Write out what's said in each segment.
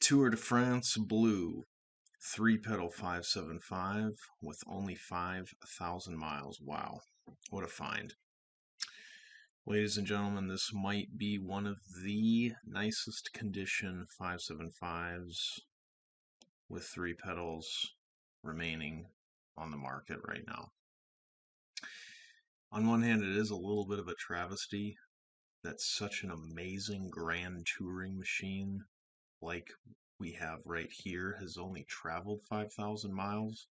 Tour de France Blue 3-pedal 575 with only 5,000 miles. Wow, what a find. Ladies and gentlemen, this might be one of the nicest condition 575s with 3 pedals remaining on the market right now. On one hand, it is a little bit of a travesty that such an amazing grand touring machine like we have right here has only traveled 5,000 miles.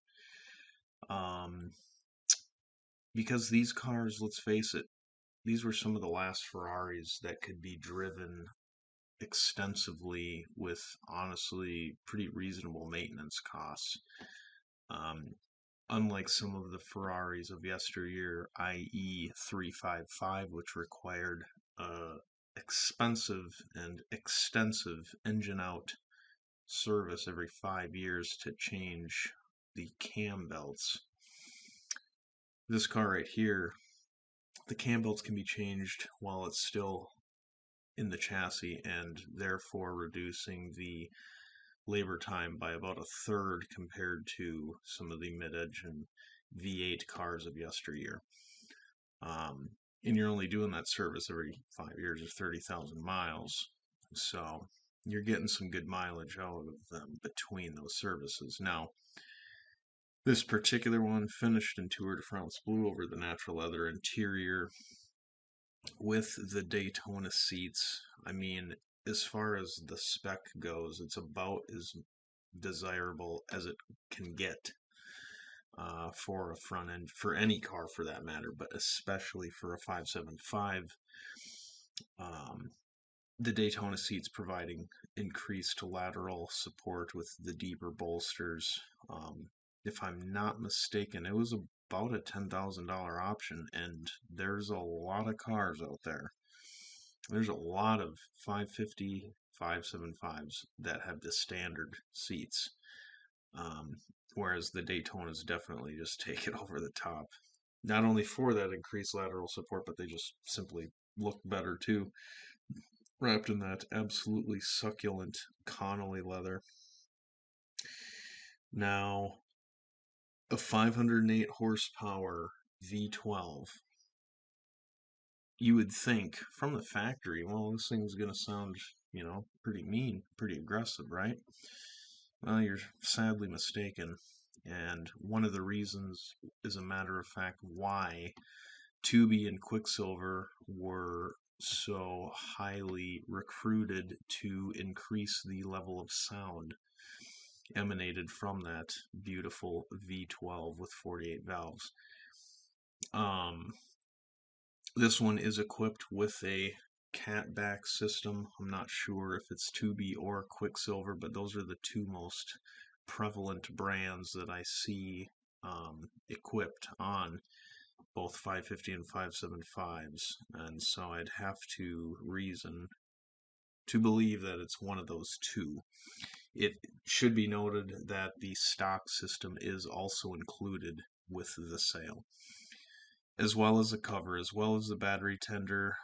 Because these cars, let's face it, these were some of the last Ferraris that could be driven extensively with honestly pretty reasonable maintenance costs. Unlike some of the Ferraris of yesteryear, i.e. 355, which required expensive and extensive engine out service every 5 years to change the cam belts. This car right here, the cam belts can be changed while it's still in the chassis, and therefore reducing the labor time by about a third compared to some of the mid-engine V8 cars of yesteryear. And you're only doing that service every 5 years or 30,000 miles, so you're getting some good mileage out of them between those services. Now, this particular one finished in Tour de France Blue over the natural leather interior with the Daytona seats. I mean, as far as the spec goes, it's about as desirable as it can get for a front end, for any car for that matter, but especially for a 575. The Daytona seats providing increased lateral support with the deeper bolsters. If I'm not mistaken, it was about a $10,000 option, and there's a lot of cars out there. There's a lot of 550, 575s that have the standard seats, whereas the Daytonas definitely just take it over the top. Not only for that increased lateral support, but they just simply look better too, wrapped in that absolutely succulent Connolly leather. Now, a 508 horsepower V12. You would think from the factory, well, this thing's going to sound, pretty mean, pretty aggressive, right? Well, you're sadly mistaken. And one of the reasons, as a matter of fact, why Tubi and Quicksilver were so highly recruited to increase the level of sound emanated from that beautiful V12 with 48 valves. This one is equipped with a catback system. I'm not sure if it's Tubi or Quicksilver, but those are the two most prevalent brands that I see equipped on both 550 and 575s, and so I'd have to reason to believe that it's one of those two. It should be noted that the stock system is also included with the sale, as well as the cover, as well as the battery tender,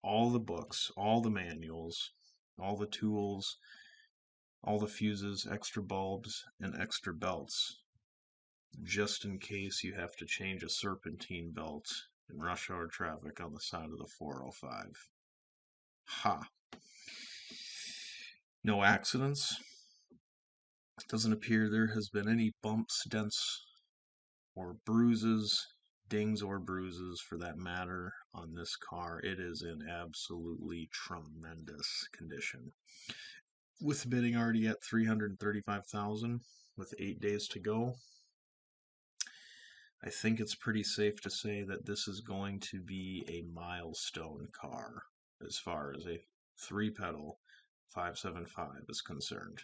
all the books, all the manuals, all the tools, all the fuses, extra bulbs, and extra belts, just in case you have to change a serpentine belt in rush hour traffic on the side of the 405. Ha! No accidents. Doesn't appear there has been any bumps, dents, or bruises, dings or bruises for that matter, on this car. It is in absolutely tremendous condition. With bidding already at $335,000 with 8 days to go, I think it's pretty safe to say that this is going to be a milestone car as far as a 3-pedal 575 is concerned.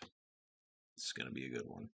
It's going to be a good one.